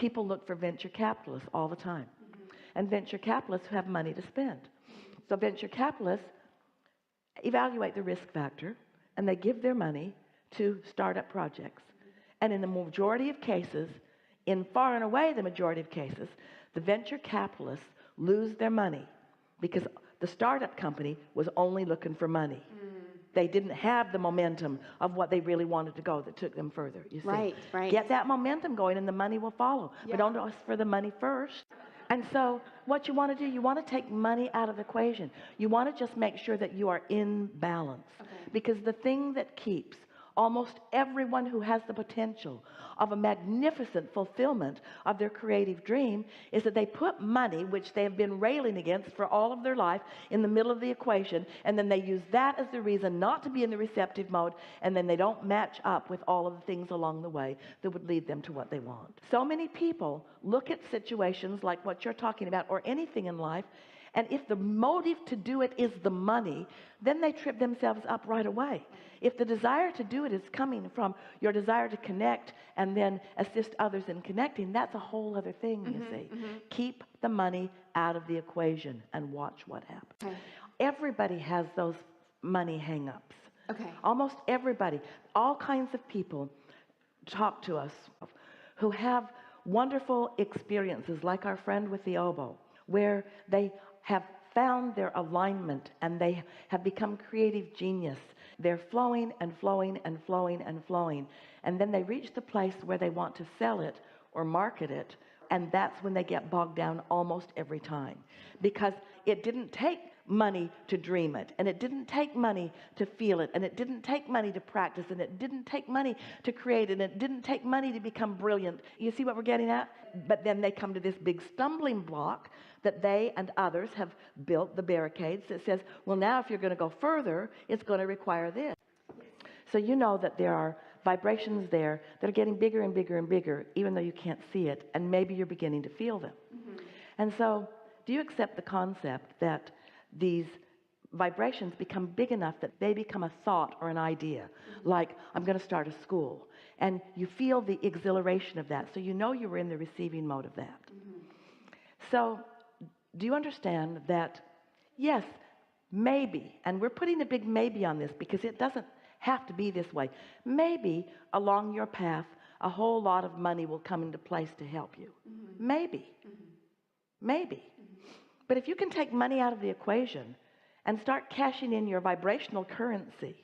people look for venture capitalists all the time. And venture capitalists have money to spend. So venture capitalists evaluate the risk factor and they give their money to startup projects. And in the majority of cases, in far and away the majority of cases, the venture capitalists lose their money because the startup company was only looking for money. They didn't have the momentum of what they really wanted to go that took them further. You see, Right. Get that momentum going and the money will follow. But don't ask for the money first. And so what you want to do, you want to take money out of the equation. You want to just make sure that you are in balance. Because the thing that keeps almost everyone who has the potential of a magnificent fulfillment of their creative dream is that they put money, which they have been railing against for all of their life, in the middle of the equation, and then they use that as the reason not to be in the receptive mode, and then they don't match up with all of the things along the way that would lead them to what they want. So many people look at situations like what you're talking about or anything in life, and if the motive to do it is the money, then they trip themselves up right away. If the desire to do it is coming from your desire to connect and then assist others in connecting, that's a whole other thing, you see. Keep the money out of the equation and watch what happens. Everybody has those money hang-ups. Almost everybody. All kinds of people talk to us who have wonderful experiences, like our friend with the oboe, where they have found their alignment and they have become creative genius. They're flowing and flowing and flowing and flowing, and then they reach the place where they want to sell it or market it, and that's when they get bogged down almost every time, because it didn't take money to dream it, and it didn't take money to feel it, and it didn't take money to practice, and it didn't take money to create it, and it didn't take money to become brilliant. You see what we're getting at? But then they come to this big stumbling block that they and others have built, the barricades, that says, well, now if you're going to go further, it's going to require this. So you know that there are vibrations there that are getting bigger and bigger and bigger, even though you can't see it, and maybe you're beginning to feel them. And so do you accept the concept that these vibrations become big enough that they become a thought or an idea, like I'm going to start a school, and you feel the exhilaration of that, so you know you were in the receiving mode of that. So do you understand that, yes, maybe, and we're putting a big maybe on this because it doesn't have to be this way, maybe along your path a whole lot of money will come into place to help you. Maybe. But if you can take money out of the equation and start cashing in your vibrational currency,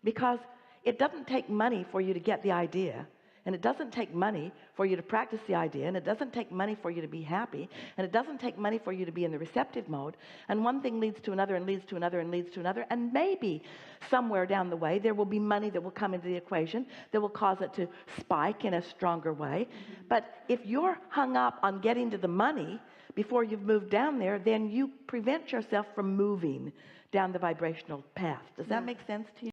because it doesn't take money for you to get the idea, and it doesn't take money for you to practice the idea, and it doesn't take money for you to be happy, and it doesn't take money for you to be in the receptive mode, and one thing leads to another and leads to another and leads to another, and maybe somewhere down the way there will be money that will come into the equation that will cause it to spike in a stronger way. But if you're hung up on getting to the money before you've moved down there, then you prevent yourself from moving down the vibrational path. Does that make sense to you?